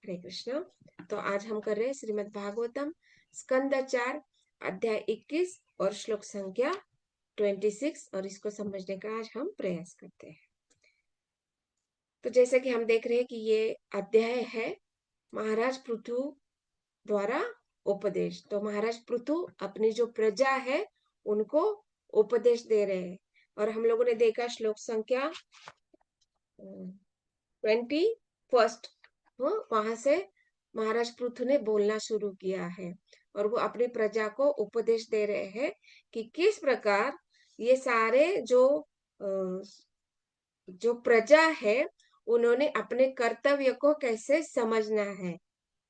हरे कृष्ण। तो आज हम कर रहे हैं श्रीमद् भागवतम स्कंद 4 अध्याय 21 और श्लोक संख्या 26 और इसको समझने का आज हम प्रयास करते हैं। तो जैसे कि हम देख रहे हैं कि ये अध्याय है महाराज पृथु द्वारा उपदेश। तो महाराज पृथु अपनी जो प्रजा है उनको उपदेश दे रहे हैं और हम लोगों ने देखा श्लोक संख्या 21 वहां से महाराज पृथु ने बोलना शुरू किया है और वो अपनी प्रजा को उपदेश दे रहे हैं कि किस प्रकार ये सारे जो प्रजा है उन्होंने अपने कर्तव्य को कैसे समझना है।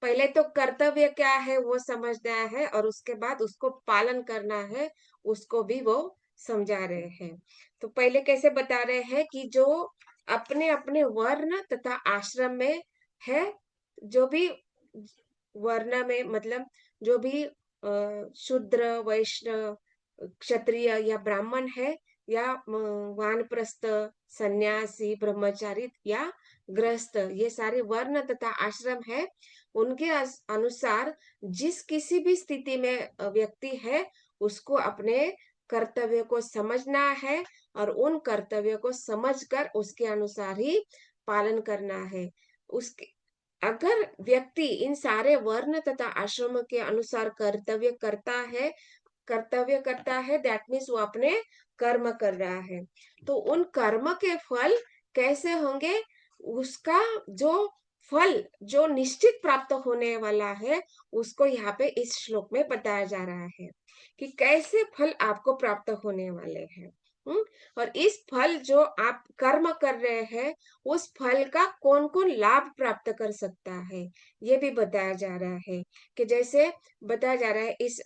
पहले तो कर्तव्य क्या है वो समझना है और उसके बाद उसको पालन करना है, उसको भी वो समझा रहे हैं। तो पहले कैसे बता रहे हैं कि जो अपने अपने वर्ण तथा आश्रम में है, जो भी वर्ण में मतलब जो भी शूद्र वैश्य क्षत्रिय या ब्राह्मण है या वानप्रस्थ सन्यासी ब्रह्मचारी या गृहस्थ, ये सारे वर्ण तथा आश्रम है, उनके अनुसार जिस किसी भी स्थिति में व्यक्ति है उसको अपने कर्तव्य को समझना है और उन कर्तव्य को समझकर उसके अनुसार ही पालन करना है। उसके अगर व्यक्ति इन सारे वर्ण तथा आश्रम के अनुसार कर्तव्य करता है दैट मीन्स वो अपने कर्म कर रहा है। तो उन कर्म के फल कैसे होंगे, उसका जो फल जो निश्चित प्राप्त होने वाला है उसको यहाँ पे इस श्लोक में बताया जा रहा है कि कैसे फल आपको प्राप्त होने वाले हैं। और इस फल जो आप कर्म कर रहे हैं उस फल का कौन कौन लाभ प्राप्त कर सकता है ये भी बताया जा रहा है। कि जैसे बताया जा रहा है इस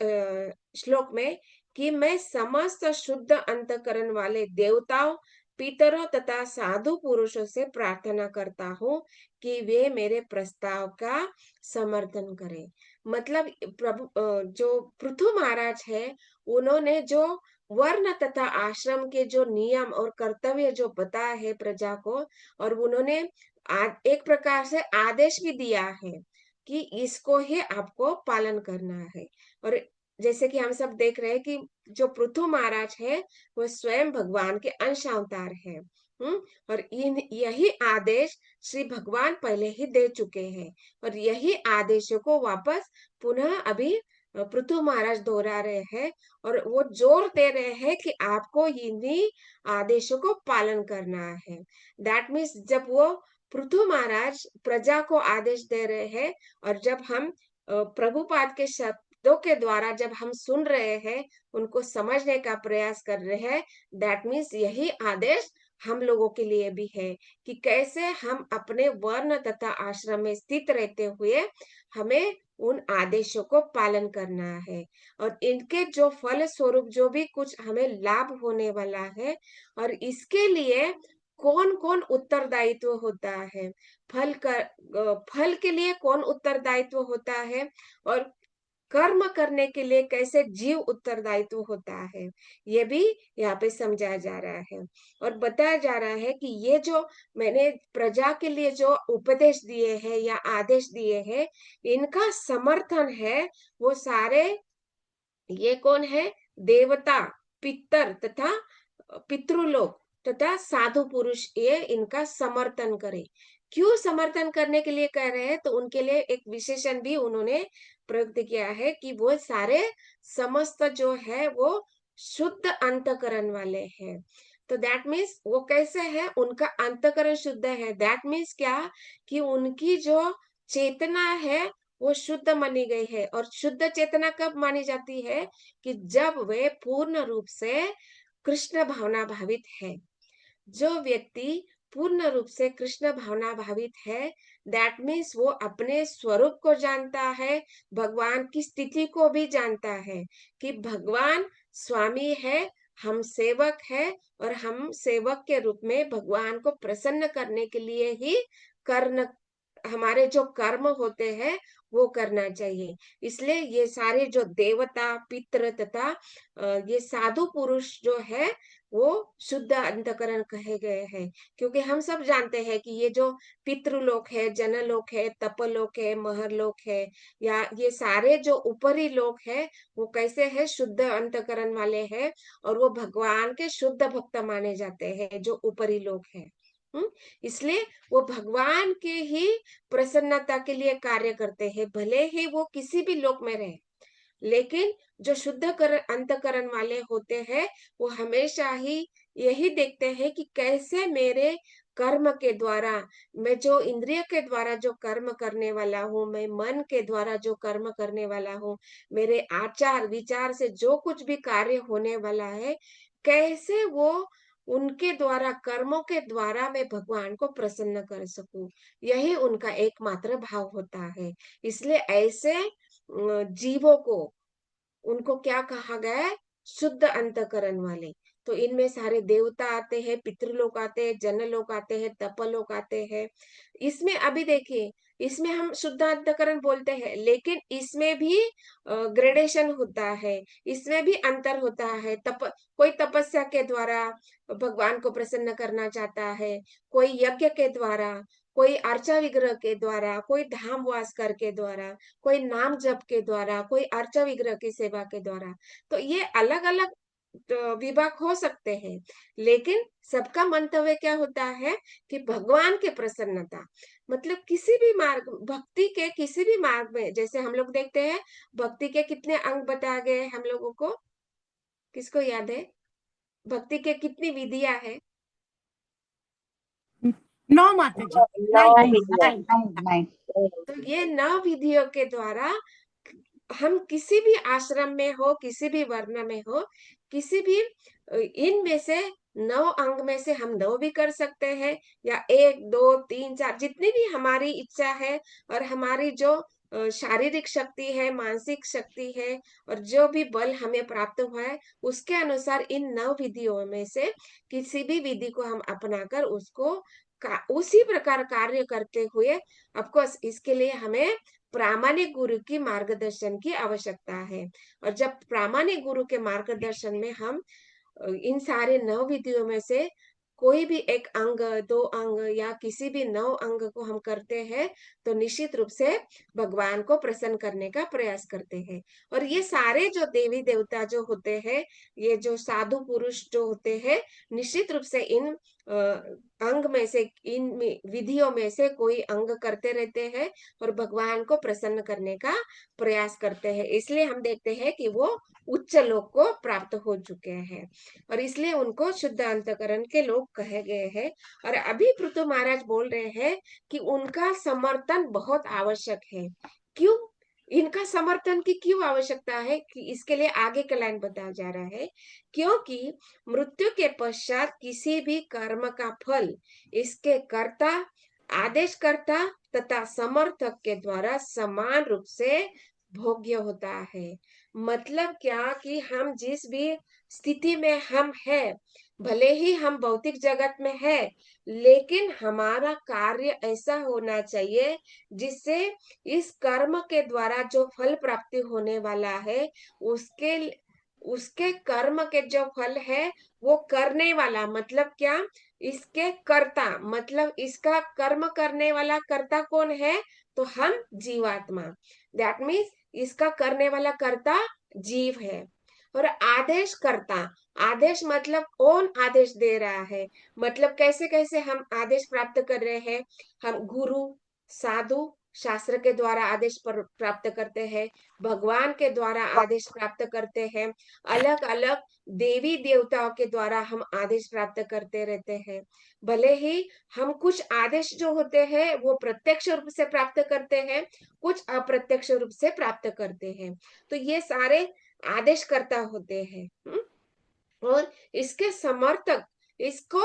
श्लोक में कि मैं समस्त शुद्ध अंतकरण वाले देवताओं पितरों तथा साधु पुरुषों से प्रार्थना करता हूँ कि वे मेरे प्रस्ताव का समर्थन करें। मतलब प्रभु जो पृथु महाराज है उन्होंने जो वर्ण तथा आश्रम के जो नियम और कर्तव्य जो बताया है प्रजा को, और उन्होंने एक प्रकार से आदेश भी दिया है कि इसको ही आपको पालन करना है। और जैसे कि हम सब देख रहे हैं कि जो पृथु महाराज है वो स्वयं भगवान के अंश अवतार है। और यही आदेश श्री भगवान पहले ही दे चुके हैं और यही आदेशों को वापस पुनः अभी पृथु महाराज दोहरा रहे हैं और वो जोर दे रहे हैं कि आपको इन्हीं आदेशों को पालन करना है। दैट मीन्स जब वो पृथु महाराज प्रजा को आदेश दे रहे हैं और जब हम प्रभुपाद के शब्दों के द्वारा जब हम सुन रहे हैं, उनको समझने का प्रयास कर रहे हैं, दैट मीन्स यही आदेश हम लोगों के लिए भी है कि कैसे हम अपने वर्ण तथा आश्रम में स्थित रहते हुए हमें उन आदेशों को पालन करना है और इनके जो फल स्वरूप जो भी कुछ हमें लाभ होने वाला है और इसके लिए कौन कौन उत्तरदायित्व होता है, फल के लिए कौन उत्तरदायित्व होता है और कर्म करने के लिए कैसे जीव उत्तरदायित्व होता है, ये भी यहाँ पे समझाया जा रहा है। और बताया जा रहा है कि ये जो मैंने प्रजा के लिए जो उपदेश दिए हैं या आदेश दिए हैं, इनका समर्थन है वो सारे, ये कौन है, देवता पितर तथा पितृलोक तथा साधु पुरुष, ये इनका समर्थन करे। क्यों समर्थन करने के लिए कह रहे हैं, तो उनके लिए एक विशेषण भी उन्होंने प्रयुक्त किया है कि वो सारे समस्त जो है वो शुद्ध अंतकरण वाले हैं। तो दैट मीन्स वो कैसे है, उनका अंतकरण शुद्ध है। दैट मीन्स क्या कि उनकी जो चेतना है वो शुद्ध मानी गई है। और शुद्ध चेतना कब मानी जाती है, कि जब वे पूर्ण रूप से कृष्ण भावना भावित है। जो व्यक्ति पूर्ण रूप से कृष्ण भावना भावित है, दैट मीन्स वो अपने स्वरूप को जानता है, भगवान की स्थिति को भी जानता है कि भगवान स्वामी है, हम सेवक है और हम सेवक के रूप में भगवान को प्रसन्न करने के लिए ही कर्म हमारे जो कर्म होते हैं वो करना चाहिए। इसलिए ये सारे जो देवता पितृ तथा ये साधु पुरुष जो है वो शुद्ध अंतकरण कहे गए हैं। क्योंकि हम सब जानते हैं कि ये जो पितृलोक है, जनलोक है, तपलोक है, महरलोक है, या ये सारे जो ऊपरी लोक है वो कैसे है, शुद्ध अंतकरण वाले हैं, और वो भगवान के शुद्ध भक्त माने जाते हैं जो ऊपरी लोक है। इसलिए वो भगवान के ही प्रसन्नता के लिए कार्य करते हैं, भले ही वो किसी भी लोक में रहे। लेकिन जो शुद्ध कर अंतकरण वाले होते हैं वो हमेशा ही यही देखते हैं कि कैसे मेरे कर्म के द्वारा, मैं जो इंद्रिय के द्वारा जो कर्म करने वाला हूँ, मैं मन के द्वारा जो कर्म करने वाला हूँ, मेरे आचार विचार से जो कुछ भी कार्य होने वाला है, कैसे वो उनके द्वारा, कर्मों के द्वारा मैं भगवान को प्रसन्न कर सकूं। यही उनका एकमात्र भाव होता है। इसलिए ऐसे जीवों को, उनको क्या कहा गया है, शुद्ध अंतकरण वाले। तो इनमें सारे देवता आते हैं, पितृलोक आते हैं, जनलोक आते हैं, तपलोक आते हैं। इसमें अभी देखिए, इसमें हम शुद्ध अंतकरण बोलते हैं, लेकिन इसमें भी ग्रेडेशन होता है, इसमें भी अंतर होता है। कोई तपस्या के द्वारा भगवान को प्रसन्न करना चाहता है, कोई यज्ञ के द्वारा, कोई अर्चा विग्रह के द्वारा, कोई धाम वास कर के द्वारा, कोई नाम जप के द्वारा, कोई अर्चा विग्रह की सेवा के द्वारा। तो ये अलग अलग विभाग हो सकते हैं, लेकिन सबका मंतव्य क्या होता है कि भगवान के प्रसन्नता, मतलब किसी भी मार्ग, भक्ति के किसी भी मार्ग में, जैसे हम लोग देखते हैं भक्ति के कितने अंग बताए गए हम लोगों को, किसको याद है? भक्ति के कितनी विधियां है? 9 माता जी, 9 नहीं। तो ये 9 विधियों के द्वारा हम किसी भी आश्रम में हो, किसी भी वर्ण में हो, किसी भी इनमें से 9 अंग में से हम 9 भी कर सकते हैं, या 1 2 3 4 जितनी भी हमारी इच्छा है, और हमारी जो शारीरिक शक्ति है, मानसिक शक्ति है, और जो भी बल हमें प्राप्त हुआ है, उसके अनुसार इन 9 विधियों में से किसी भी विधि को हम अपनाकर उसको उसी प्रकार कार्य करते हुए, ऑफकोर्स इसके लिए हमें प्रामाणिक गुरु की मार्गदर्शन की आवश्यकता है। और जब प्रामाणिक गुरु के मार्गदर्शन में हम इन सारे 9 विधियों में से कोई भी एक अंग, 2 अंग, या किसी भी 9 अंग को हम करते हैं, तो निश्चित रूप से भगवान को प्रसन्न करने का प्रयास करते हैं। और ये सारे जो देवी देवता जो होते हैं, ये जो साधु पुरुष जो होते हैं, निश्चित रूप से इन अंग में से, इन विधियों में से कोई अंग करते रहते हैं और भगवान को प्रसन्न करने का प्रयास करते हैं। इसलिए हम देखते हैं कि वो उच्च लोक को प्राप्त हो चुके हैं, और इसलिए उनको शुद्ध अंतकरण के लोग कहे गए हैं। और अभी पृथु महाराज बोल रहे हैं कि उनका समर्थन बहुत आवश्यक है। क्यों इनका समर्थन की क्यों आवश्यकता है, कि इसके लिए आगे का लाइन बताया जा रहा है। क्योंकि मृत्यु के पश्चात किसी भी कर्म का फल इसके कर्ता, आदेशकर्ता तथा समर्थक के द्वारा समान रूप से भोग्य होता है। मतलब क्या, कि हम जिस भी स्थिति में हम हैं, भले ही हम भौतिक जगत में है, लेकिन हमारा कार्य ऐसा होना चाहिए जिससे इस कर्म के द्वारा जो फल प्राप्ति होने वाला है, उसके उसके कर्म के जो फल है वो करने वाला, मतलब क्या, इसके कर्ता, मतलब इसका कर्म करने वाला कर्ता कौन है, तो हम जीवात्मा। दैट मीन्स इसका करने वाला कर्ता जीव है। और आदेश करता, आदेश मतलब कौन आदेश दे रहा है, मतलब कैसे कैसे हम आदेश प्राप्त कर रहे हैं, हम गुरु, साधु, शास्त्र के द्वारा आदेश प्राप्त करते हैं, भगवान के द्वारा आदेश प्राप्त करते हैं, अलग अलग देवी देवताओं के द्वारा हम आदेश प्राप्त करते रहते हैं। भले ही हम कुछ आदेश जो होते हैं वो प्रत्यक्ष रूप से प्राप्त करते हैं, कुछ अप्रत्यक्ष रूप से प्राप्त करते हैं। तो ये सारे आदेशकर्ता होते हैं। और इसके समर्थक, इसको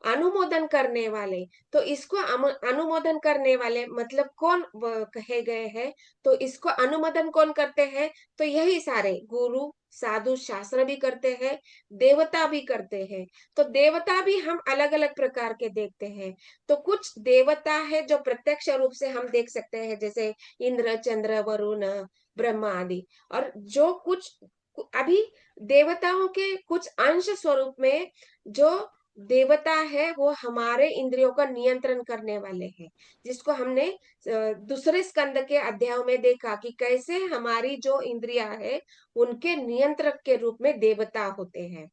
अनुमोदन करने वाले। तो इसको अनुमोदन करने वाले मतलब कौन कहे गए हैं? तो इसको अनुमोदन कौन करते हैं? तो यही सारे गुरु साधु शास्त्र भी करते हैं, देवता भी करते हैं। तो देवता भी हम अलग अलग प्रकार के देखते हैं। तो कुछ देवता है जो प्रत्यक्ष रूप से हम देख सकते हैं, जैसे इंद्र चंद्र वरुण ब्रह्मा आदि। और जो कुछ अभी देवताओं के कुछ अंश स्वरूप में जो देवता है वो हमारे इंद्रियों का नियंत्रण करने वाले हैं, जिसको हमने दूसरे स्कंद के अध्याय में देखा कि कैसे हमारी जो इंद्रिया है उनके नियंत्रक के रूप में देवता होते हैं।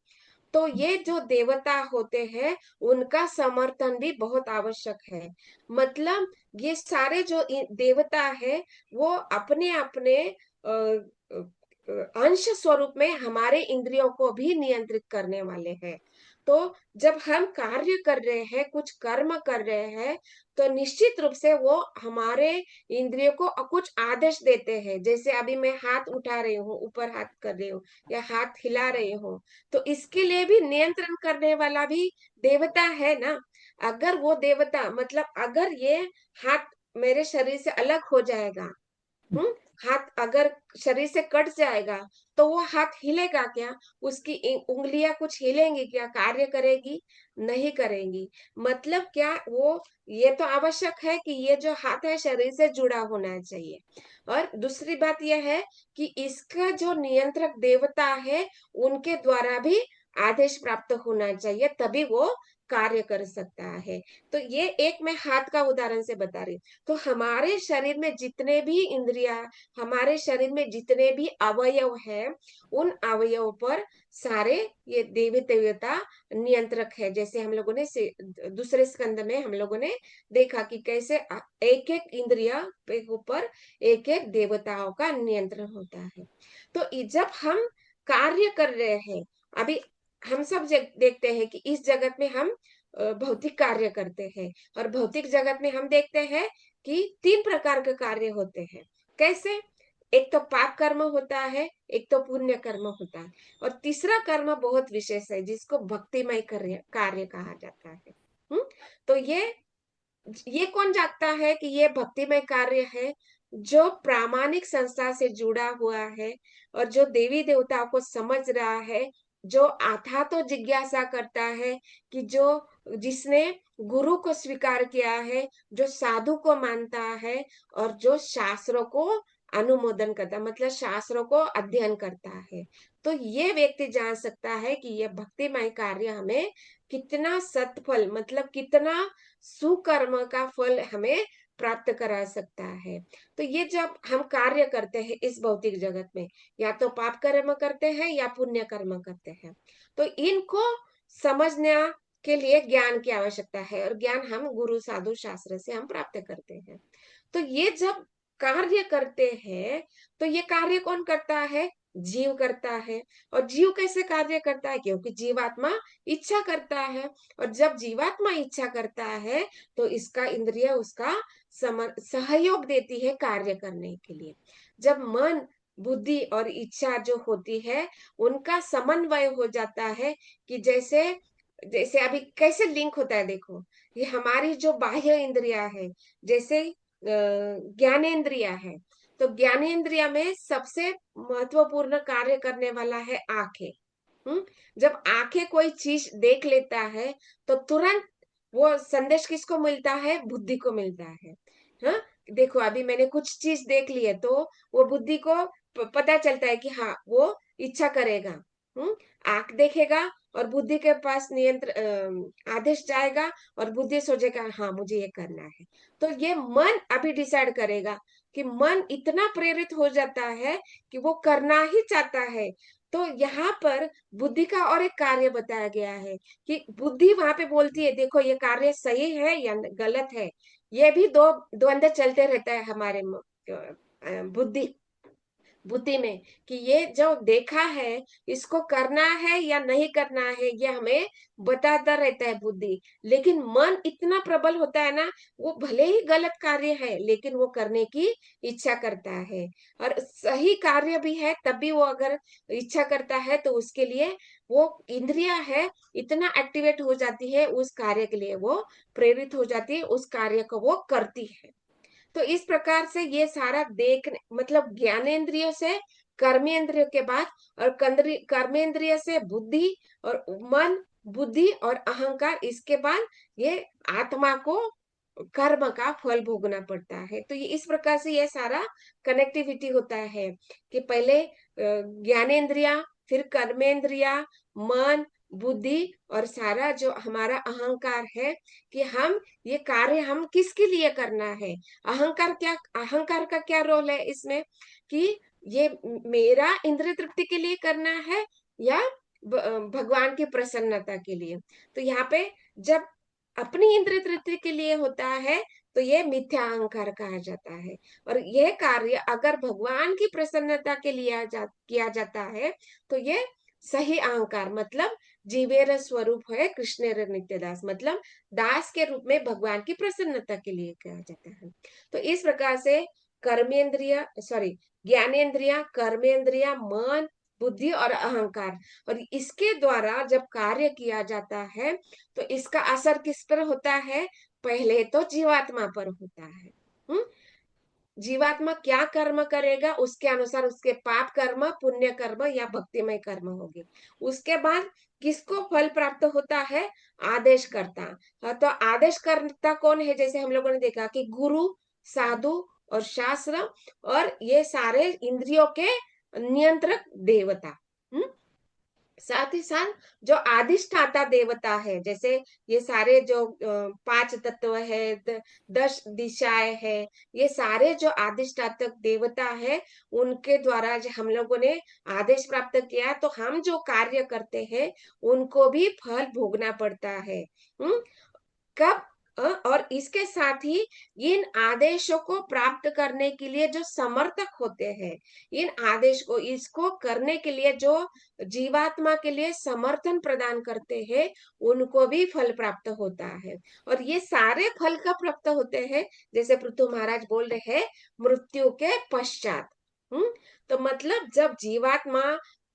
तो ये जो देवता होते हैं उनका समर्थन भी बहुत आवश्यक है। मतलब ये सारे जो देवता है वो अपने अपने अंश स्वरूप में हमारे इंद्रियों को भी नियंत्रित करने वाले हैं। तो जब हम कार्य कर रहे हैं, कुछ कर्म कर रहे हैं, तो निश्चित रूप से वो हमारे इंद्रियों को कुछ आदेश देते हैं। जैसे अभी मैं हाथ उठा रही हूँ, ऊपर हाथ कर रही हूँ या हाथ हिला रही हूँ, तो इसके लिए भी नियंत्रण करने वाला भी देवता है ना। अगर वो देवता मतलब अगर ये हाथ मेरे शरीर से अलग हो जाएगा, हाथ अगर शरीर से कट जाएगा, तो वो हाथ हिलेगा क्या? उसकी उंगलियां कुछ हिलेंगी क्या? कार्य करेगी? नहीं करेंगी। मतलब क्या वो, ये तो आवश्यक है कि ये जो हाथ है शरीर से जुड़ा होना चाहिए। और दूसरी बात यह है कि इसका जो नियंत्रक देवता है उनके द्वारा भी आदेश प्राप्त होना चाहिए, तभी वो कार्य कर सकता है। तो ये एक मैं हाथ का उदाहरण से बता रही हूँ। तो हमारे शरीर में जितने भी इंद्रिया, हमारे शरीर में जितने भी अवयव है, उन अवयव पर सारे ये देवी देवता नियंत्रक है। जैसे हम लोगों ने दूसरे स्कंद में हम लोगों ने देखा कि कैसे एक एक इंद्रिया के ऊपर एक एक देवताओं का नियंत्रण होता है। तो जब हम कार्य कर रहे हैं, अभी हम सब देखते हैं कि इस जगत में हम भौतिक कार्य करते हैं, और भौतिक जगत में हम देखते हैं कि तीन प्रकार के कार्य होते हैं। कैसे? एक तो पाप कर्म होता है, एक तो पुण्य कर्म होता है, और तीसरा कर्म बहुत विशेष है जिसको भक्तिमय कार्य कहा जाता है। तो ये कौन जानता है कि ये भक्तिमय कार्य है? जो प्रामाणिक संस्था से जुड़ा हुआ है और जो देवी देवताओं को समझ रहा है, जो आथा तो जिज्ञासा करता है, कि जो जिसने गुरु को स्वीकार किया है, जो साधु को मानता है, और जो शास्त्रों को अनुमोदन करता है, मतलब शास्त्रों को अध्ययन करता है। तो ये व्यक्ति जान सकता है कि ये भक्तिमय कार्य हमें कितना सत्फल, मतलब कितना सुकर्म का फल हमें प्राप्त करा सकता है। तो ये जब हम कार्य करते हैं इस भौतिक जगत में, या तो पाप कर्म करते हैं या पुण्य कर्म करते हैं, तो इनको समझने के लिए ज्ञान की आवश्यकता है, और ज्ञान हम गुरु साधु शास्त्र से हम प्राप्त करते हैं। तो ये जब कार्य करते हैं, तो ये कार्य कौन करता है? जीव करता है। और जीव कैसे कार्य करता है? क्योंकि जीवात्मा इच्छा करता है। और जब जीवात्मा इच्छा करता है, तो इसका इंद्रिय उसका सहयोग देती है कार्य करने के लिए। जब मन बुद्धि और इच्छा जो होती है उनका समन्वय हो जाता है, कि जैसे जैसे अभी कैसे लिंक होता है देखो, ये हमारी जो बाह्य इंद्रिया है, जैसे ज्ञानेन्द्रिया है, तो ज्ञानेन्द्रिया में सबसे महत्वपूर्ण कार्य करने वाला है आंखें। जब आंखें कोई चीज देख लेता है, तो तुरंत वो संदेश किसको मिलता है? बुद्धि को मिलता है। हाँ, देखो अभी मैंने कुछ चीज देख ली है, तो वो बुद्धि को पता चलता है कि हाँ वो इच्छा करेगा। आंख देखेगा और बुद्धि के पास नियंत्र आदेश जाएगा, और बुद्धि सोचेगा हाँ मुझे ये करना है। तो ये मन अभी डिसाइड करेगा, कि मन इतना प्रेरित हो जाता है कि वो करना ही चाहता है। तो यहाँ पर बुद्धि का और एक कार्य बताया गया है, कि बुद्धि वहां पे बोलती है देखो ये कार्य सही है या गलत है। ये भी दो द्वंद्व चलते रहता है हमारे बुद्धि बुद्धि में, कि ये जो देखा है इसको करना है या नहीं करना है, ये हमें बताता रहता है बुद्धि। लेकिन मन इतना प्रबल होता है ना, वो भले ही गलत कार्य है लेकिन वो करने की इच्छा करता है। और सही कार्य भी है तब भी वो अगर इच्छा करता है तो उसके लिए वो इंद्रिया है इतना एक्टिवेट हो जाती है, उस कार्य के लिए वो प्रेरित हो जाती है, उस कार्य को वो करती है। तो इस प्रकार से ये सारा देखने मतलब ज्ञानेन्द्रिय से कर्मेंद्रिय के बाद, और कर्मेंद्रिय से बुद्धि और मन, बुद्धि और अहंकार, इसके बाद ये आत्मा को कर्म का फल भोगना पड़ता है। तो ये इस प्रकार से ये सारा कनेक्टिविटी होता है कि पहले ज्ञानेन्द्रिया, फिर कर्मेंद्रिया, मन, बुद्धि और सारा जो हमारा अहंकार है, कि हम ये कार्य हम किसके लिए करना है। अहंकार का क्या रोल है इसमें, कि ये मेरा इंद्रिय तृप्ति के लिए करना है या भगवान की प्रसन्नता के लिए। तो यहाँ पे जब अपनी इंद्रिय तृप्ति के लिए होता है तो ये मिथ्या अहंकार कहा जाता है। और यह कार्य अगर भगवान की प्रसन्नता के लिए किया जाता है तो ये सही अहंकार, मतलब जीवेर स्वरूप है कृष्णेर नित्य दास, मतलब दास के रूप में भगवान की प्रसन्नता के लिए किया जाता है। तो इस प्रकार से कर्मेंद्रिय सॉरी ज्ञानेन्द्रिया, कर्मेंद्रिया, मन, बुद्धि और अहंकार, और इसके द्वारा जब कार्य किया जाता है तो इसका असर किस पर होता है, पहले तो जीवात्मा पर होता है। जीवात्मा क्या कर्म करेगा उसके अनुसार उसके पाप कर्म, पुण्य कर्म या भक्तिमय कर्म होंगे। उसके बाद किसको फल प्राप्त होता है, आदेश करता। हाँ, तो आदेश करता कौन है, जैसे हम लोगों ने देखा कि गुरु, साधु और शास्त्र, और ये सारे इंद्रियों के नियंत्रक देवता। हम्म साथ ही साथ जो अधिष्ठाता देवता है, जैसे ये सारे जो पांच तत्व है, 10 दिशाएं है, ये सारे जो अधिष्ठातक देवता है, उनके द्वारा जो हम लोगों ने आदेश प्राप्त किया तो हम जो कार्य करते हैं उनको भी फल भोगना पड़ता है। कब और इसके साथ ही इन आदेशों को प्राप्त करने के लिए जो समर्थक होते हैं, इन आदेश को इसको करने के लिए जो जीवात्मा के लिए समर्थन प्रदान करते हैं, उनको भी फल प्राप्त होता है। और ये सारे फल कब प्राप्त होते हैं, जैसे पृथु महाराज बोल रहे हैं, मृत्यु के पश्चात। तो मतलब जब जीवात्मा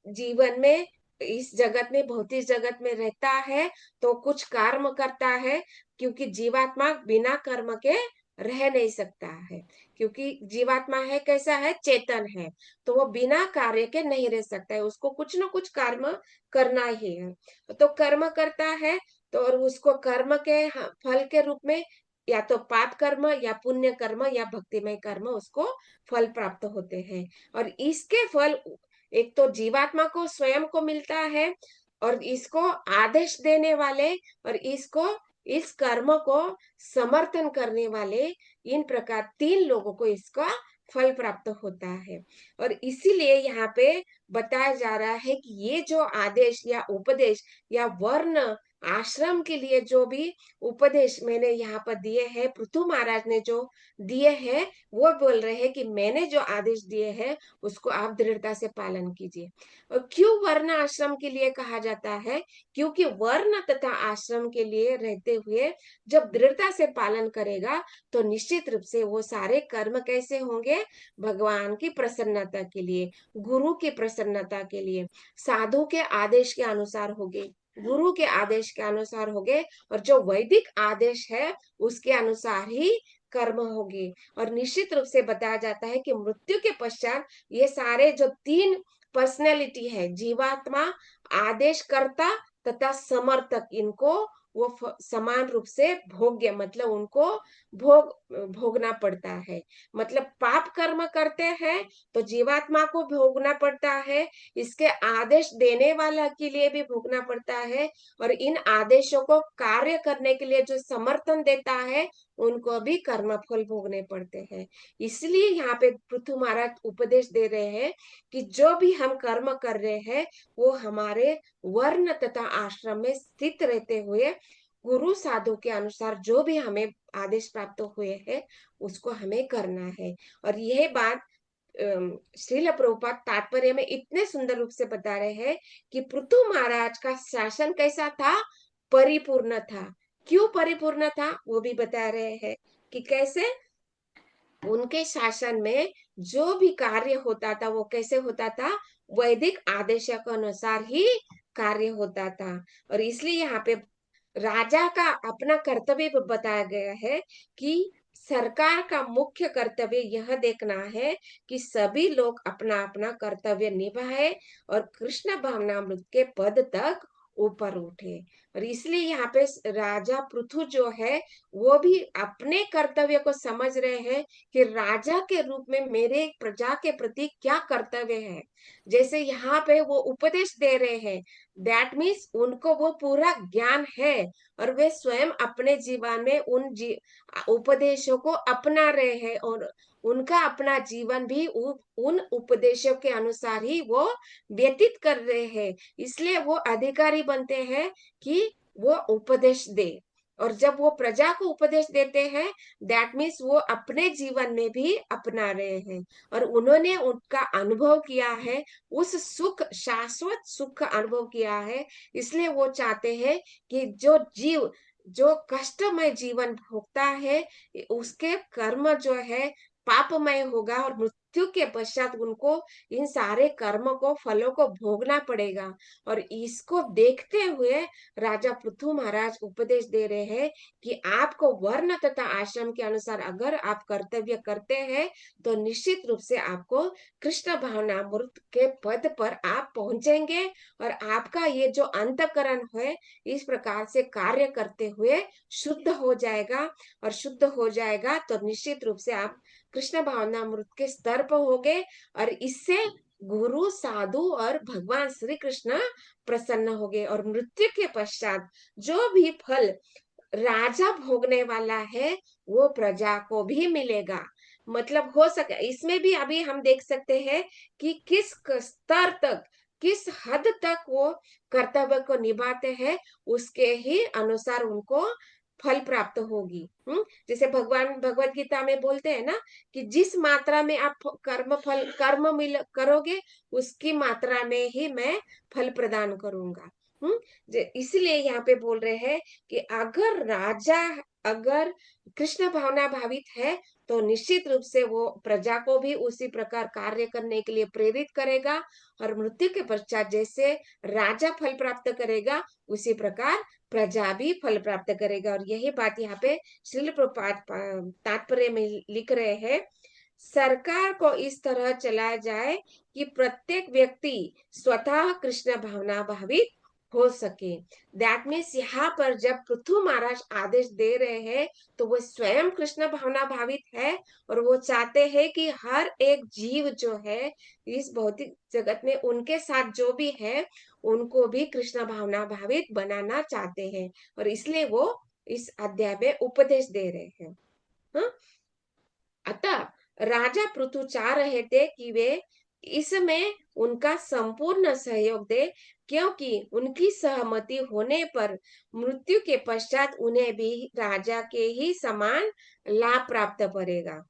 जीवन में इस जगत में, भौतिक जगत में रहता है तो कुछ कर्म करता है, क्योंकि जीवात्मा बिना कर्म के रह नहीं सकता है। क्योंकि जीवात्मा है कैसा है, चेतन है, तो वो बिना कार्य के नहीं रह सकता है, उसको कुछ ना कुछ कर्म करना ही है। तो कर्म करता है, तो और उसको कर्म के फल के रूप में या तो पाप कर्म या पुण्य कर्म या भक्तिमय कर्म उसको फल प्राप्त होते हैं। और इसके फल एक तो जीवात्मा को स्वयं को मिलता है, और इसको आदेश देने वाले और इसको इस कर्म को समर्थन करने वाले, इन प्रकार 3 लोगों को इसका फल प्राप्त होता है। और इसीलिए यहाँ पे बताया जा रहा है कि ये जो आदेश या उपदेश या वर्ण आश्रम के लिए जो भी उपदेश मैंने यहाँ पर दिए हैं, पृथु महाराज ने जो दिए हैं, वो बोल रहे हैं कि मैंने जो आदेश दिए हैं उसको आप दृढ़ता से पालन कीजिए। और क्यों वर्ण आश्रम के लिए कहा जाता है, क्योंकि वर्ण तथा आश्रम के लिए रहते हुए जब दृढ़ता से पालन करेगा तो निश्चित रूप से वो सारे कर्म कैसे होंगे, भगवान की प्रसन्नता के लिए, गुरु की प्रसन्नता के लिए, साधु के आदेश के अनुसार होंगे, गुरु के आदेश के अनुसार होंगे, और जो वैदिक आदेश है उसके अनुसार ही कर्म होगी। और निश्चित रूप से बताया जाता है कि मृत्यु के पश्चात ये सारे जो 3 पर्सनैलिटी है, जीवात्मा, आदेशकर्ता तथा समर्थक, इनको वो समान रूप से भोग्य, मतलब उनको भोगना पड़ता है। मतलब पाप कर्म करते हैं तो जीवात्मा को भोगना पड़ता है, इसके आदेश देने वाला के लिए भी भोगना पड़ता है, और इन आदेशों को कार्य करने के लिए जो समर्थन देता है उनको भी कर्म फल भोगने पड़ते हैं। इसलिए यहाँ पे पृथु महाराज उपदेश दे रहे हैं कि जो भी हम कर्म कर रहे हैं वो हमारे वर्ण तथा आश्रम में स्थित रहते हुए गुरु साधु के अनुसार जो भी हमें आदेश प्राप्त हुए हैं उसको हमें करना है। और यह बात श्रील प्रभुपाद तात्पर्य में इतने सुंदर रूप से बता रहे हैं कि पृथु महाराज का शासन कैसा था, परिपूर्ण था। क्यों परिपूर्ण था वो भी बता रहे हैं कि कैसे उनके शासन में जो भी कार्य होता था वो कैसे होता था, वैदिक आदेश के अनुसार ही कार्य होता था। और इसलिए यहाँ पे राजा का अपना कर्तव्य बताया गया है कि सरकार का मुख्य कर्तव्य यह देखना है कि सभी लोग अपना अपना कर्तव्य निभाए और कृष्ण भावनामृत के पद तक ऊपर उठे। और इसलिए यहाँ पे राजा पृथु जो है वो भी अपने कर्तव्य को समझ रहे हैं कि राजा के रूप में मेरे प्रजा के प्रति क्या कर्तव्य है। जैसे यहाँ पे वो उपदेश दे रहे हैं, दैट मीन्स उनको वो पूरा ज्ञान है और वे स्वयं अपने जीवन में उपदेशों को अपना रहे हैं और उनका अपना जीवन भी उन उपदेशों के अनुसार ही वो व्यतीत कर रहे हैं। इसलिए वो अधिकारी बनते हैं कि वो उपदेश दे। और जब वो प्रजा को उपदेश देते हैं, दैट मीन्स वो अपने जीवन में भी अपना रहे हैं और उन्होंने उनका अनुभव किया है, उस सुख, शाश्वत सुख का अनुभव किया है। इसलिए वो चाहते हैं कि जो जीव जो कष्टमय जीवन भोगता है उसके कर्म जो है पापमय होगा और मृत्यु के पश्चात उनको इन सारे कर्म को, फलों को भोगना पड़ेगा। और इसको देखते हुए राजा पृथु महाराज उपदेश दे रहे हैं कि आपको वर्ण तथा आश्रम के अनुसार अगर आप कर्तव्य करते हैं तो निश्चित रूप से आपको कृष्ण भावनामृत के पद पर आप पहुंचेंगे और आपका ये जो अंतकरण है इस प्रकार से कार्य करते हुए शुद्ध हो जाएगा। और शुद्ध हो जाएगा तो निश्चित रूप से आप कृष्ण भावनामृत के स्तर पर होंगे और इससे गुरु, साधु और भगवान श्री कृष्ण प्रसन्न होंगे। और मृत्यु के पश्चात जो भी फल राजा भोगने वाला है वो प्रजा को भी मिलेगा। मतलब हो सके इसमें भी अभी हम देख सकते हैं कि किस स्तर तक, किस हद तक वो कर्तव्य को निभाते हैं उसके ही अनुसार उनको फल प्राप्त होगी। जैसे भगवान भगवत गीता में बोलते हैं ना कि जिस मात्रा में आप कर्म मिल करोगे उसकी मात्रा में ही मैं फल प्रदान करूंगा। इसलिए यहाँ पे बोल रहे हैं कि अगर राजा अगर कृष्ण भावना भावित है तो निश्चित रूप से वो प्रजा को भी उसी प्रकार कार्य करने के लिए प्रेरित करेगा और मृत्यु के पश्चात जैसे राजा फल प्राप्त करेगा उसी प्रकार प्रजा भी फल प्राप्त करेगा। और यही बात यहाँ पे श्रील प्रभुपाद तात्पर्य में लिख रहे हैं, सरकार को इस तरह चलाया जाए कि प्रत्येक व्यक्ति स्वतः कृष्ण भावना भावित हो सके। दैट मीन्स यहाँ पर जब पृथु महाराज आदेश दे रहे हैं तो वो स्वयं कृष्ण भावना भावित है और वो चाहते हैं कि हर एक जीव जो है इस भौतिक जगत में उनके साथ जो भी है उनको भी कृष्ण भावना भावित बनाना चाहते हैं। और इसलिए वो इस अध्याय में उपदेश दे रहे हैं। हाँ? अतः राजा पृथु चाह रहे थे कि वे इसमें उनका संपूर्ण सहयोग दे, क्योंकि उनकी सहमति होने पर मृत्यु के पश्चात उन्हें भी राजा के ही समान लाभ प्राप्त पड़ेगा,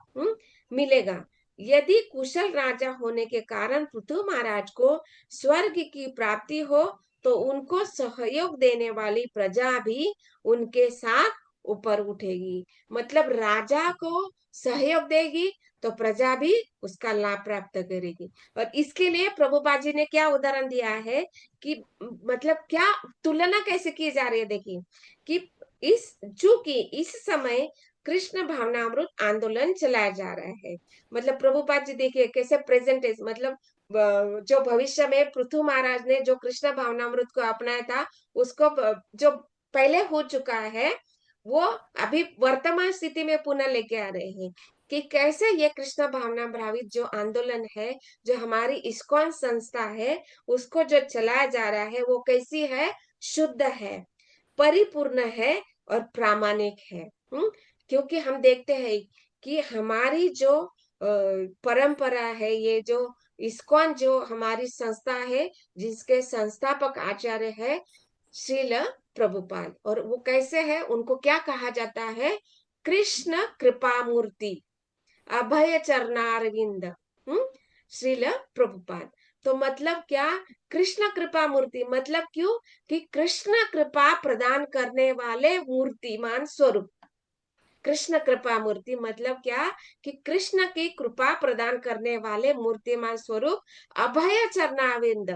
मिलेगा। यदि कुशल राजा होने के कारण पृथु महाराज को स्वर्ग की प्राप्ति हो तो उनको सहयोग देने वाली प्रजा भी उनके साथ ऊपर उठेगी। मतलब राजा को सहयोग देगी तो प्रजा भी उसका लाभ प्राप्त करेगी। और इसके लिए प्रभुपाद जी ने क्या उदाहरण दिया है कि मतलब क्या तुलना कैसे की जा रही है, देखिए कि चूंकि इस समय कृष्ण भावनामृत आंदोलन चलाया जा रहा है। मतलब प्रभुपाद जी देखिए कैसे प्रेजेंटेज, मतलब जो भविष्य में पृथु महाराज ने जो कृष्ण भावनामृत को अपनाया था उसको जो पहले हो चुका है वो अभी वर्तमान स्थिति में पुनः लेके आ रहे हैं कि कैसे ये कृष्ण भावना भावित जो आंदोलन है, जो हमारी इस्कॉन संस्था है उसको जो चलाया जा रहा है वो कैसी है, शुद्ध है, परिपूर्ण है और प्रामाणिक है। क्योंकि हम देखते हैं कि हमारी जो परंपरा है, ये जो इस्कॉन जो हमारी संस्था है जिसके संस्थापक आचार्य है श्रील प्रभुपाद, और वो कैसे है, उनको क्या कहा जाता है, कृष्ण कृपा मूर्ति, अभय चरणारविंद। श्रील प्रभुपाद। तो मतलब क्या, कृष्ण कृपा मूर्ति मतलब क्यों, कि कृष्ण कृपा प्रदान करने वाले मूर्तिमान स्वरूप। कृष्ण कृपा मूर्ति मतलब क्या, कि कृष्ण की कृपा प्रदान करने वाले मूर्तिमान स्वरूप अभय चरणाविंद।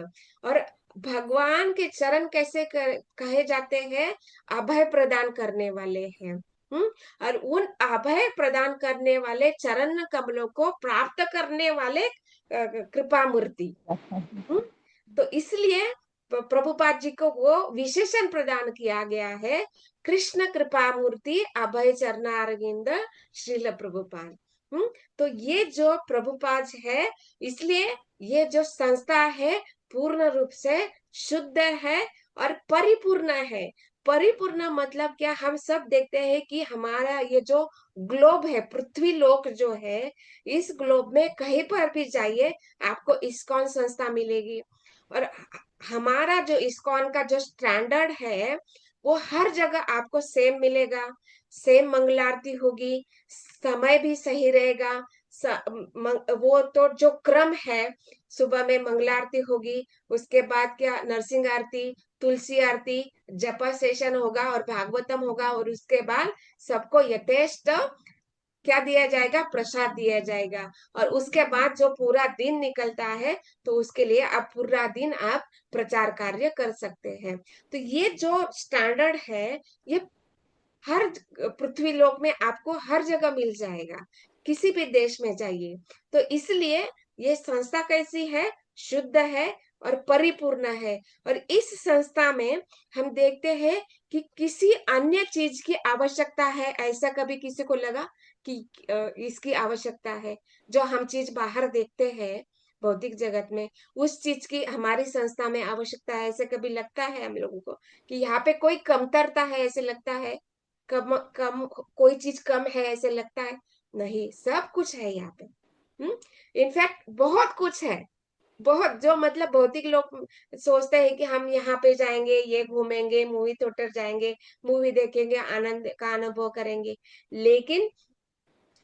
और भगवान के चरण कैसे कहे जाते हैं, अभय प्रदान करने वाले हैं। और उन अभय प्रदान करने वाले चरण कमलों को प्राप्त करने वाले कृपा मूर्ति। हम्म, तो इसलिए प्रभुपाद जी को वो विशेषण प्रदान किया गया है, कृष्ण कृपा मूर्ति अभय चरणारविंद श्रील प्रभुपाद। तो ये जो प्रभुपाद है, इसलिए ये जो संस्था है पूर्ण रूप से शुद्ध है और परिपूर्ण है। परिपूर्ण मतलब क्या, हम सब देखते हैं कि हमारा ये जो ग्लोब है, पृथ्वी लोक जो है, इस ग्लोब में कहीं पर भी जाइए आपको इस्कॉन संस्था मिलेगी। और हमारा जो इस्कॉन का जो स्टैंडर्ड है, वो हर जगह आपको सेम मिलेगा। सेम मंगलारती होगी, समय भी सही रहेगा। वो तो जो क्रम है, सुबह में मंगलारती होगी, उसके बाद क्या नरसिंह आरती, तुलसी आरती, जपा सेशन होगा और भागवतम होगा, और उसके बाद सबको यथेष्ट क्या दिया जाएगा, प्रसाद दिया जाएगा। और उसके बाद जो पूरा दिन निकलता है, तो उसके लिए आप पूरा दिन आप प्रचार कार्य कर सकते हैं। तो ये जो स्टैंडर्ड है, ये हर पृथ्वी लोक में आपको हर जगह मिल जाएगा, किसी भी देश में जाइए। तो इसलिए ये संस्था कैसी है, शुद्ध है और परिपूर्ण है। और इस संस्था में हम देखते हैं कि किसी अन्य चीज की आवश्यकता है, ऐसा कभी किसी को लगा कि इसकी आवश्यकता है। जो हम चीज बाहर देखते हैं भौतिक जगत में, उस चीज की हमारी संस्था में आवश्यकता है, ऐसे कभी लगता है हम लोगों को कि यहाँ पे कोई कमतरता है, ऐसे लगता है? कम कम कोई चीज कम है ऐसे लगता है? नहीं, सब कुछ है यहाँ पे। इनफैक्ट बहुत कुछ है। बहुत, जो मतलब भौतिक लोग सोचते हैं कि हम यहाँ पे जाएंगे, ये घूमेंगे, मूवी थिएटर जाएंगे, मूवी देखेंगे, आनंद का अनुभव करेंगे। लेकिन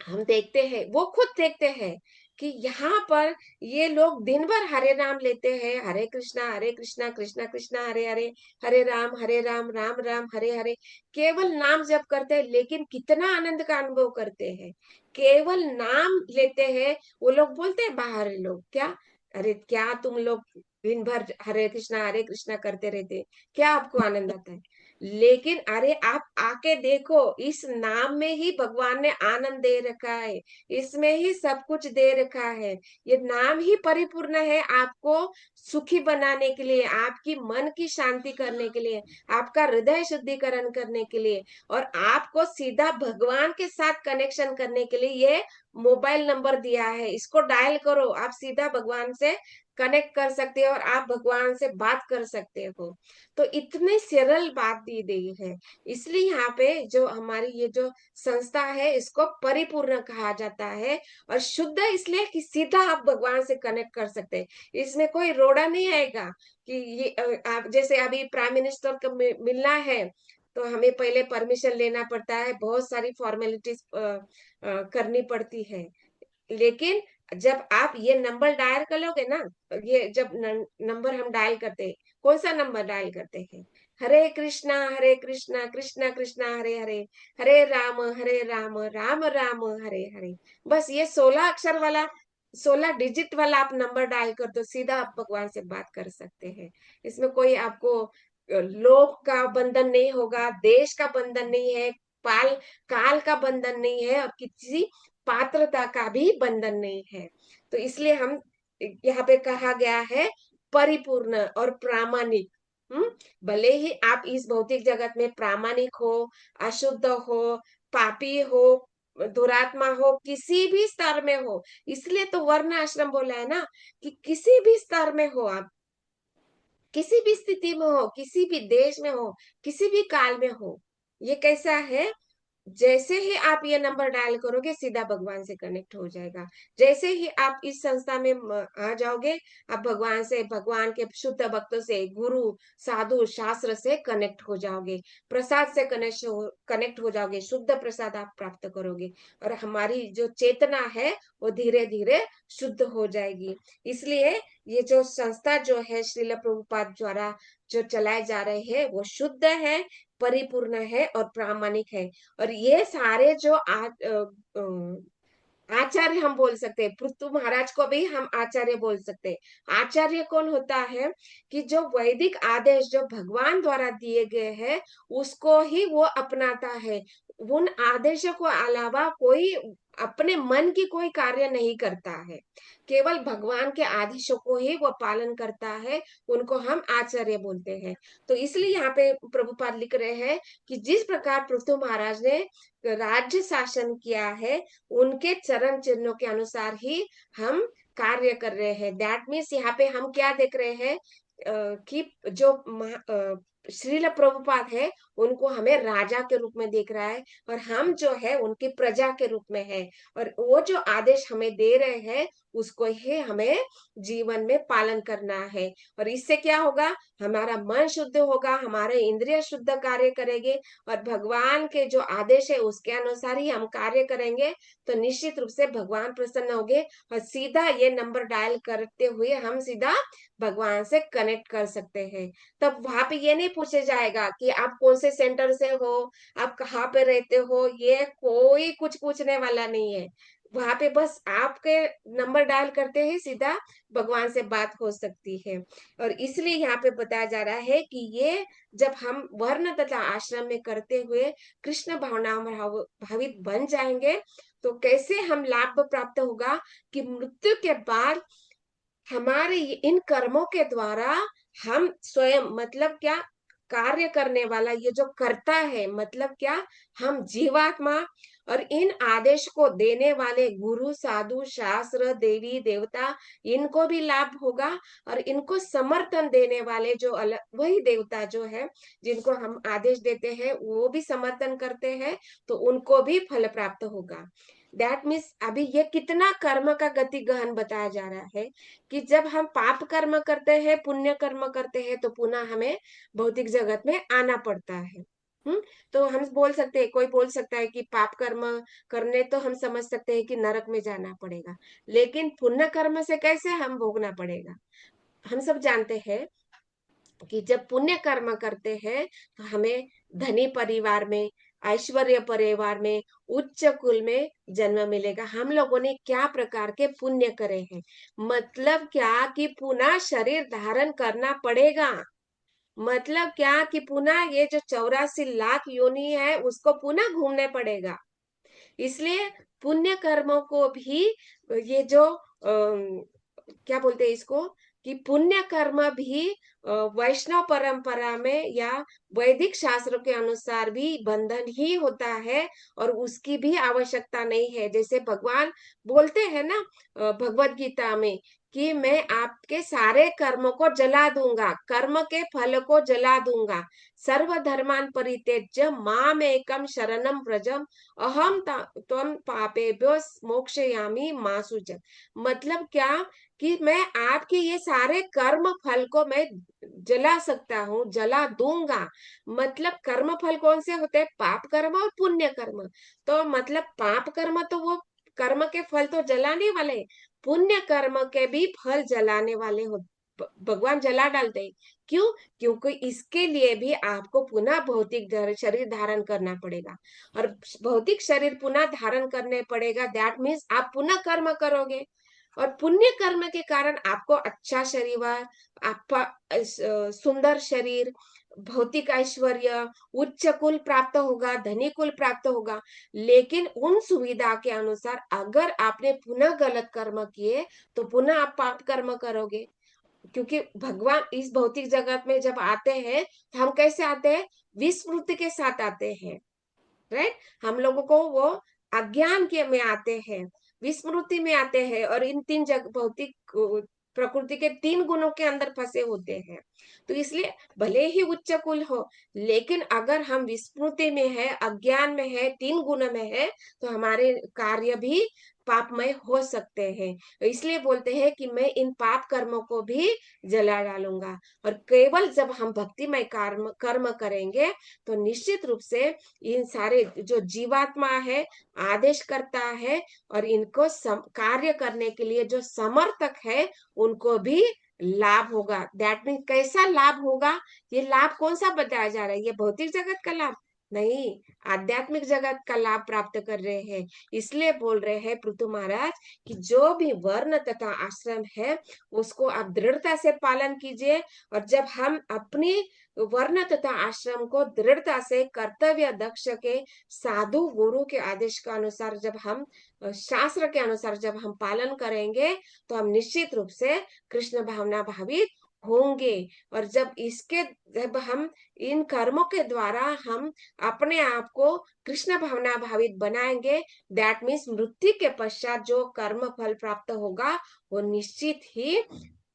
हम देखते हैं, वो खुद देखते हैं कि यहाँ पर ये लोग दिन भर हरे नाम लेते हैं, हरे कृष्णा कृष्णा कृष्णा हरे हरे, हरे राम राम राम हरे हरे, केवल नाम जप करते हैं। लेकिन कितना आनंद का अनुभव करते हैं, केवल नाम लेते हैं। वो लोग बोलते हैं बाहर लोग क्या, अरे क्या तुम लोग दिन भर हरे कृष्णा करते रहते, क्या आपको आनंद आता है? लेकिन अरे आप आके देखो, इस नाम में ही भगवान ने आनंद दे रखा है, इसमें ही सब कुछ दे रखा है। ये नाम ही परिपूर्ण है, आपको सुखी बनाने के लिए, आपकी मन की शांति करने के लिए, आपका हृदय शुद्धिकरण करने के लिए, और आपको सीधा भगवान के साथ कनेक्शन करने के लिए ये मोबाइल नंबर दिया है। इसको डायल करो, आप सीधा भगवान से कनेक्ट कर सकते हो और आप भगवान से बात कर सकते हो। तो इतनी सरल बात दी गई है। इसलिए यहाँ पे जो हमारी ये जो संस्था है, इसको परिपूर्ण कहा जाता है। और शुद्ध इसलिए कि सीधा आप भगवान से कनेक्ट कर सकते हैं, इसमें कोई रोड़ा नहीं आएगा कि ये आप जैसे अभी प्राइम मिनिस्टर को मिलना है, तो हमें पहले परमिशन लेना पड़ता है, बहुत सारी फॉर्मेलिटीज करनी पड़ती है। लेकिन जब आप ये नंबर डायल कर लोगे ना, ये जब नंबर हम डायल करते हैं, कौन सा नंबर डायल करते हैं, हरे कृष्णा कृष्णा कृष्णा हरे हरे, हरे राम राम राम हरे हरे। बस ये 16 अक्षर वाला, 16 डिजिट वाला आप नंबर डायल कर दो, सीधा आप भगवान से बात कर सकते हैं। इसमें कोई आपको लोक का बंधन नहीं होगा, देश का बंधन नहीं है, पाल काल का बंधन नहीं है, और किसी पात्रता का भी बंधन नहीं है। तो इसलिए हम यहाँ पे कहा गया है परिपूर्ण और प्रामाणिक। भले ही आप इस भौतिक जगत में प्रामाणिक हो, अशुद्ध हो, पापी हो, दुरात्मा हो, किसी भी स्तर में हो, इसलिए तो वर्ण आश्रम बोला है ना, कि किसी भी स्तर में हो आप, किसी भी स्थिति में हो, किसी भी देश में हो, किसी भी काल में हो, ये कैसा है, जैसे ही आप ये नंबर डायल करोगे सीधा भगवान से कनेक्ट हो जाएगा। जैसे ही आप इस संस्था में आ जाओगे, आप भगवान से, भगवान के शुद्ध भक्तों से, गुरु, साधु, शास्त्र से कनेक्ट हो जाओगे, प्रसाद से कनेक्ट हो जाओगे, शुद्ध प्रसाद आप प्राप्त करोगे, और हमारी जो चेतना है वो धीरे धीरे शुद्ध हो जाएगी। इसलिए ये जो संस्था जो है श्रील प्रभुपाद द्वारा जो चलाए जा रहे हैं वो शुद्ध है, परिपूर्ण है और प्रामाणिक है। और ये सारे जो आचार्य हम बोल सकते हैं, पृथु महाराज को भी हम आचार्य बोल सकते हैं। आचार्य कौन होता है? कि जो वैदिक आदेश जो भगवान द्वारा दिए गए हैं उसको ही वो अपनाता है। उन आदेशों को अलावा कोई अपने मन की कोई कार्य नहीं करता है, केवल भगवान के आदेशों को ही वो पालन करता है, उनको हम आचार्य बोलते हैं। तो इसलिए यहाँ पे प्रभुपाद लिख रहे हैं कि जिस प्रकार पृथु महाराज ने राज्य शासन किया है, उनके चरण चिन्हों के अनुसार ही हम कार्य कर रहे हैं। दैट मीन्स यहाँ पे हम क्या देख रहे हैं, कि जो श्रील प्रभुपाद है उनको हमें राजा के रूप में देख रहा है, और हम जो है उनकी प्रजा के रूप में है, और वो जो आदेश हमें दे रहे हैं उसको ही हमें जीवन में पालन करना है। और इससे क्या होगा, हमारा मन शुद्ध होगा, हमारे इंद्रिय शुद्ध कार्य करेंगे, और भगवान के जो आदेश है उसके अनुसार ही हम कार्य करेंगे, तो निश्चित रूप से भगवान प्रसन्न होंगे, और सीधा ये नंबर डायल करते हुए हम सीधा भगवान से कनेक्ट कर सकते हैं। तब वहां पे ये नहीं पूछे जाएगा कि आप कौन से सेंटर से हो, आप कहाँ पे रहते हो, ये कोई कुछ पूछने वाला नहीं है। वहां पे बस आपके नंबर डायल करते ही सीधा भगवान से बात हो सकती है। और इसलिए यहाँ पे बताया जा रहा है कि ये जब हम वर्ण तथा आश्रम में करते हुए कृष्ण भावना भावित बन जाएंगे, तो कैसे हम लाभ प्राप्त होगा कि मृत्यु के बाद हमारे इन कर्मों के द्वारा हम स्वयं, मतलब क्या, कार्य करने वाला ये जो करता है, मतलब क्या, हम जीवात्मा, और इन आदेश को देने वाले गुरु, साधु, शास्त्र, देवी देवता, इनको भी लाभ होगा, और इनको समर्थन देने वाले जो अलग वही देवता जो है जिनको हम आदेश देते हैं वो भी समर्थन करते हैं, तो उनको भी फल प्राप्त होगा। दैट मीन्स अभी ये कितना कर्म का गति गहन बताया जा रहा है, कि जब हम पाप कर्म करते हैं, पुण्य कर्म करते हैं, तो पुनः हमें भौतिक जगत में आना पड़ता है। तो हम बोल सकते हैं, कोई बोल सकता है कि पाप कर्म करने तो हम समझ सकते हैं कि नरक में जाना पड़ेगा, लेकिन पुण्य कर्म से कैसे हम भोगना पड़ेगा? हम सब जानते हैं कि जब पुण्य कर्म करते हैं तो हमें धनी परिवार में, ऐश्वर्य परिवार में, उच्च कुल में जन्म मिलेगा। हम लोगों ने क्या प्रकार के पुण्य करे हैं, मतलब क्या कि पुनः शरीर धारण करना पड़ेगा। मतलब क्या कि पुनः ये जो 84 लाख योनि है उसको पुनः घूमने पड़ेगा। इसलिए पुण्य कर्मों को भी ये जो क्या बोलते हैं इसको, कि पुण्य कर्म भी वैष्णव परंपरा में या वैदिक शास्त्रों के अनुसार भी बंधन ही होता है, और उसकी भी आवश्यकता नहीं है। जैसे भगवान बोलते हैं ना भगवत गीता में, कि मैं आपके सारे कर्मों को जला दूंगा, कर्म के फल को जला दूंगा, सर्वधर्मान परित्यज्य माम एकम शरणम व्रजम अहम त्वम पापेभ्यो मोक्षयामि मा शुचः। मतलब क्या, कि मैं आपके ये सारे कर्म फल को मैं जला सकता हूँ, जला दूंगा। मतलब कर्म फल कौन से होते हैं? पाप कर्म और पुण्य कर्म। तो मतलब पाप कर्म तो वो कर्म के फल तो जलाने वाले, पुण्य कर्म के भी फल जलाने वाले हो, भगवान जला डालते हैं। क्यों? क्योंकि इसके लिए भी आपको पुनः भौतिक शरीर धारण करना पड़ेगा, और भौतिक शरीर पुनः धारण करने पड़ेगा। दैट मीन्स आप पुनः कर्म करोगे, और पुण्य कर्म के कारण आपको अच्छा शरीर, आपका सुंदर शरीर, भौतिक ऐश्वर्य, उच्च कुल प्राप्त होगा, धनी कुल प्राप्त होगा। लेकिन उन सुविधा के अनुसार अगर आपने पुनः गलत कर्म किए तो पुनः आप पाप कर्म करोगे। क्योंकि भगवान इस भौतिक जगत में जब आते हैं तो हम कैसे आते हैं? विस्मृति के साथ आते हैं, राइट। हम लोगों को वो अज्ञान के में आते हैं, विस्मृति में आते हैं, और इन तीन भौतिक प्रकृति के 3 गुणों के अंदर फंसे होते हैं। तो इसलिए भले ही उच्च कुल हो, लेकिन अगर हम विस्मृति में है, अज्ञान में है, 3 गुण में है, तो हमारे कार्य भी पापमय हो सकते हैं। इसलिए बोलते हैं कि मैं इन पाप कर्मों को भी जला डालूंगा। और केवल जब हम भक्तिमय कर्म कर्म करेंगे तो निश्चित रूप से इन सारे जो जीवात्मा है, आदेश करता है, और इनको कार्य करने के लिए जो समर्थक है, उनको भी लाभ होगा। दैट मीन कैसा लाभ होगा? ये लाभ कौन सा बताया जा रहा है? ये भौतिक जगत का लाभ नहीं, आध्यात्मिक जगत का लाभ प्राप्त कर रहे हैं। इसलिए बोल रहे हैं पृथु महाराज कि जो भी वर्ण तथा आश्रम है, उसको आप दृढ़ता से पालन कीजिए। और जब हम अपनी वर्ण तथा आश्रम को दृढ़ता से कर्तव्य दक्ष के साधु गुरु के आदेश के अनुसार, जब हम शास्त्र के अनुसार जब हम पालन करेंगे, तो हम निश्चित रूप से कृष्ण भावना भावित होंगे। और जब हम इन कर्मों के द्वारा हम अपने आप को कृष्ण भावना भावित बनाएंगे, दैट मीन्स मृत्यु के पश्चात जो कर्म फल प्राप्त होगा, वो निश्चित ही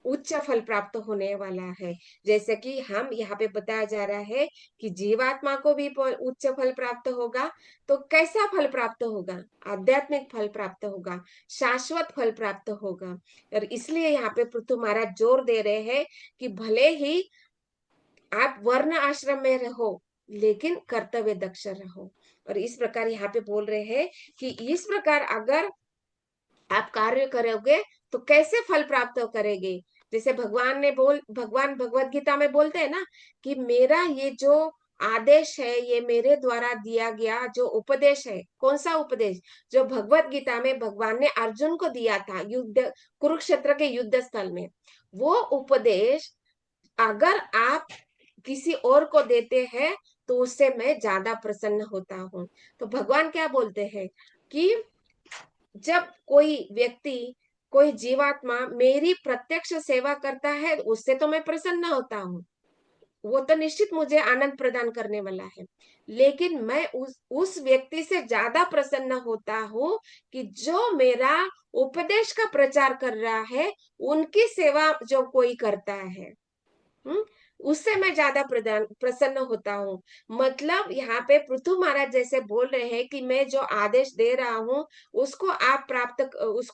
उच्च फल प्राप्त होने वाला है। जैसे कि हम यहाँ पे बताया जा रहा है कि जीवात्मा को भी उच्च फल प्राप्त होगा। तो कैसा फल प्राप्त होगा? आध्यात्मिक फल प्राप्त होगा, शाश्वत फल प्राप्त होगा। और इसलिए यहाँ पे पृथु महाराज जोर दे रहे हैं कि भले ही आप वर्ण आश्रम में रहो, लेकिन कर्तव्य दक्ष रहो। और इस प्रकार यहाँ पे बोल रहे हैं कि इस प्रकार अगर आप कार्य करोगे तो कैसे फल प्राप्त करेंगे? जैसे भगवान भगवत गीता में बोलते हैं ना कि मेरा ये जो आदेश है, ये मेरे द्वारा दिया गया जो उपदेश है। कौन सा उपदेश? जो भगवत गीता में भगवान ने अर्जुन को दिया था युद्ध, कुरुक्षेत्र के युद्ध स्थल में। वो उपदेश अगर आप किसी और को देते हैं, तो उससे मैं ज्यादा प्रसन्न होता हूँ। तो भगवान क्या बोलते हैं कि जब कोई व्यक्ति, कोई जीवात्मा मेरी प्रत्यक्ष सेवा करता है, उससे तो मैं प्रसन्न होता हूँ, वो तो निश्चित मुझे आनंद प्रदान करने वाला है। लेकिन मैं उस व्यक्ति से ज्यादा प्रसन्न होता हूँ कि जो मेरा उपदेश का प्रचार कर रहा है, उनकी सेवा जो कोई करता है, उससे मैं ज्यादा प्रसन्न होता हूँ। मतलब यहाँ पे पृथु महाराज जैसे बोल रहे हैं कि मैं जो आदेश दे रहा हूँ, उसको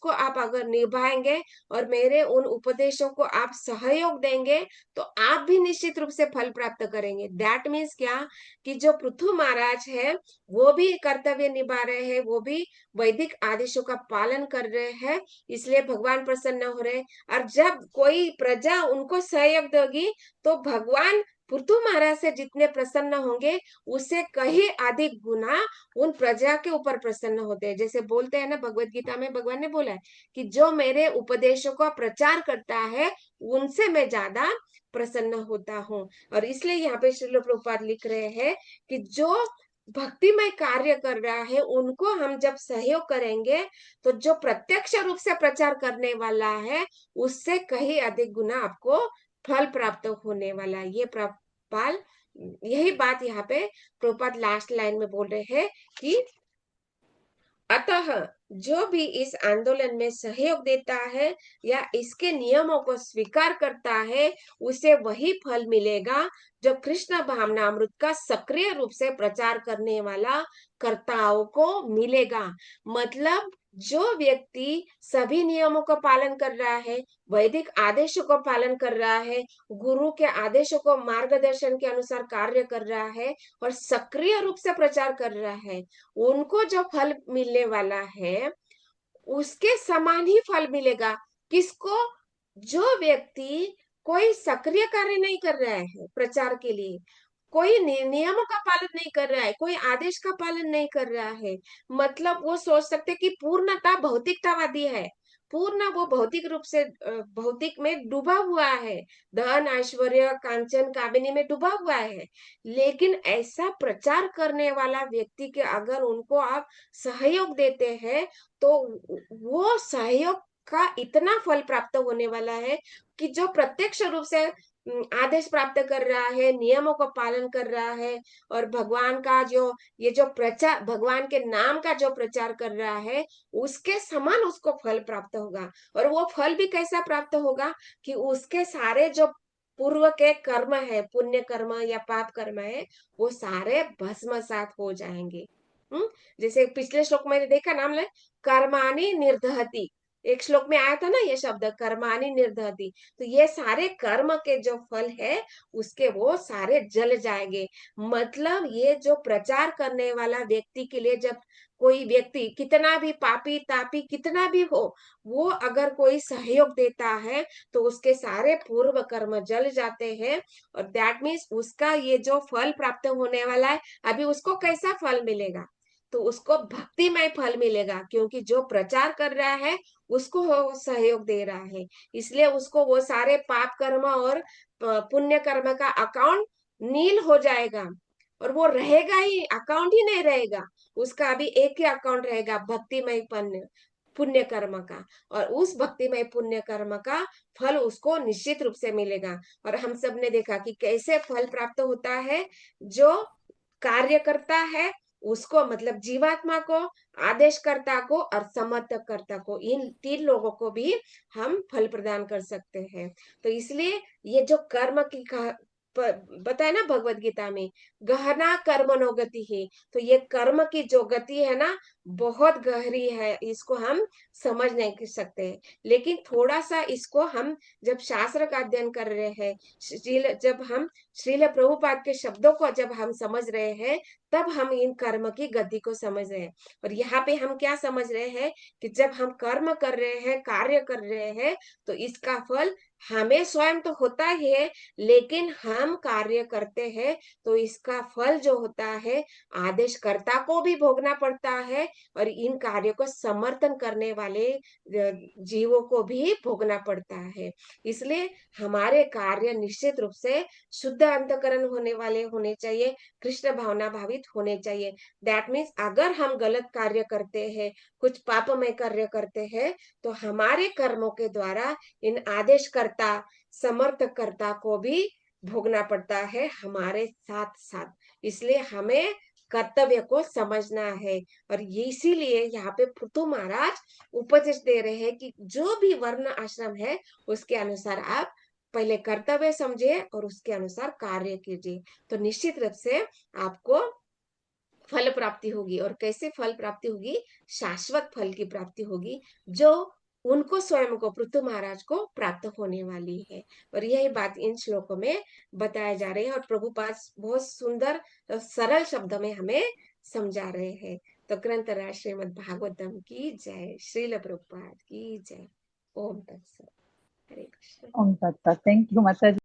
आप अगर निभाएंगे और मेरे उन उपदेशों को आप सहयोग देंगे, तो आप भी निश्चित रूप से फल प्राप्त करेंगे। दैट मीन्स क्या? कि जो पृथु महाराज है, वो भी कर्तव्य निभा रहे हैं, वो भी वैदिक आदेशों का पालन कर रहे हैं, इसलिए भगवान प्रसन्न हो रहे हैं। और जब कोई प्रजा उनको सहयोग देगी, तो भगवान पृथु महाराज से जितने प्रसन्न होंगे, उससे कहीं अधिक गुना उन प्रजा के ऊपर प्रसन्न होते हैं। जैसे बोलते हैं ना, भगवत गीता में भगवान ने बोला है कि जो मेरे उपदेशों का प्रचार करता है, उनसे मैं ज्यादा प्रसन्न होता हूँ। और इसलिए यहाँ पे श्रील प्रभुपाद लिख रहे हैं कि जो भक्तिमय कार्य कर रहा है, उनको हम जब सहयोग करेंगे, तो जो प्रत्यक्ष रूप से प्रचार करने वाला है, उससे कहीं अधिक गुना आपको फल प्राप्त होने वाला है। ये प्रभुपाल यही बात यहाँ पे प्रभुपाद लास्ट लाइन में बोल रहे हैं कि अतः जो भी इस आंदोलन में सहयोग देता है या इसके नियमों को स्वीकार करता है, उसे वही फल मिलेगा जो कृष्ण भावनामृत का सक्रिय रूप से प्रचार करने वाला कर्ताओं को मिलेगा। मतलब जो व्यक्ति सभी नियमों का पालन कर रहा है, वैदिक आदेशों का पालन कर रहा है, गुरु के आदेशों को मार्गदर्शन के अनुसार कार्य कर रहा है और सक्रिय रूप से प्रचार कर रहा है, उनको जो फल मिलने वाला है, उसके समान ही फल मिलेगा। किसको? जो व्यक्ति कोई सक्रिय कार्य नहीं कर रहा है प्रचार के लिए, कोई नियमों का पालन नहीं कर रहा है, कोई आदेश का पालन नहीं कर रहा है। मतलब वो सोच सकते कि पूर्णता भौतिकतावादी है, पूर्ण वो भौतिक रूप से भौतिक में डूबा हुआ है, धन ऐश्वर्य कांचन कामिनी में डूबा हुआ है। लेकिन ऐसा प्रचार करने वाला व्यक्ति के अगर उनको आप सहयोग देते हैं, तो वो सहयोग का इतना फल प्राप्त होने वाला है कि जो प्रत्यक्ष रूप से आदेश प्राप्त कर रहा है, नियमों का पालन कर रहा है, और भगवान का जो ये जो प्रचार, भगवान के नाम का जो प्रचार कर रहा है, उसके समान उसको फल प्राप्त होगा। और वो फल भी कैसा प्राप्त होगा कि उसके सारे जो पूर्व के कर्म है, पुण्य कर्म या पाप कर्म है, वो सारे भस्मसात हो जाएंगे। जैसे पिछले श्लोक में देखा नाम ले, कर्माणि निर्दहति, एक श्लोक में आया था ना ये शब्द, कर्माणि निर्दहति। तो ये सारे कर्म के जो फल है, उसके वो सारे जल जाएंगे। मतलब ये जो प्रचार करने वाला व्यक्ति के लिए, जब कोई व्यक्ति कितना भी पापी तापी कितना भी हो, वो अगर कोई सहयोग देता है, तो उसके सारे पूर्व कर्म जल जाते हैं। और दैट मीन्स उसका ये जो फल प्राप्त होने वाला है, अभी उसको कैसा फल मिलेगा, तो उसको भक्तिमय फल मिलेगा, क्योंकि जो प्रचार कर रहा है उसको वो सहयोग दे रहा है। इसलिए उसको वो सारे पाप कर्म और पुण्य कर्म का अकाउंट नील हो जाएगा, और वो रहेगा ही, अकाउंट ही नहीं रहेगा उसका। अभी एक ही अकाउंट रहेगा, भक्तिमय पुण्य पुण्य कर्म का। और उस भक्तिमय पुण्य कर्म का फल उसको निश्चित रूप से मिलेगा। और हम सब ने देखा कि कैसे फल प्राप्त होता है। जो कार्य करता है उसको, मतलब जीवात्मा को, आदेशकर्ता को और समर्थकर्ता को, इन तीन लोगों को भी हम फल प्रदान कर सकते हैं। तो इसलिए ये जो कर्म की बताया ना भगवत गीता में, गहना कर्मणो गति है। तो ये कर्म की जो गति है ना, बहुत गहरी है, इसको हम समझ नहीं सकते। लेकिन थोड़ा सा इसको हम जब शास्त्र का अध्ययन कर रहे हैं, जब हम श्रील प्रभुपाद के शब्दों को जब हम समझ रहे हैं, तब हम इन कर्म की गति को समझ रहे हैं। और यहाँ पे हम क्या समझ रहे हैं कि जब हम कर्म कर रहे हैं, कार्य कर रहे हैं, तो इसका फल हमें स्वयं तो होता ही है, लेकिन हम कार्य करते हैं तो इसका फल जो होता है, आदेशकर्ता को भी भोगना पड़ता है, और इन कार्यों को समर्थन करने वाले जीवों को भी भोगना पड़ता है। इसलिए हमारे कार्य निश्चित रूप से शुद्ध अंतकरण होने वाले होने चाहिए, कृष्ण भावना भावित होने चाहिए। दैट मीन्स अगर हम गलत कार्य करते हैं, कुछ पापमय कार्य करते हैं, तो हमारे कर्मों के द्वारा इन आदेशकर्ता समर्थकर्ता को भी भोगना पड़ता है हमारे साथ साथ। इसलिए हमें कर्तव्य को समझना है। और ये इसीलिए यहाँ पे पृथु महाराज उपदेश दे रहे हैं कि जो भी वर्ण आश्रम है, उसके अनुसार आप पहले कर्तव्य समझिए और उसके अनुसार कार्य कीजिए, तो निश्चित रूप से आपको फल प्राप्ति होगी। और कैसे फल प्राप्ति होगी? शाश्वत फल की प्राप्ति होगी, जो उनको स्वयं को, पृथु महाराज को प्राप्त होने वाली है। और यही बात इन श्लोकों में बताया जा रहे हैं, और प्रभुपाद बहुत सुंदर सरल शब्द में हमें समझा रहे हैं। तो ग्रंथराज श्रीमद् भागवतम की जय, श्रील प्रभुपाद की जय। ओम तत्सत। हरे कृष्ण। ओम तत्सत। थैंक यू माता जी।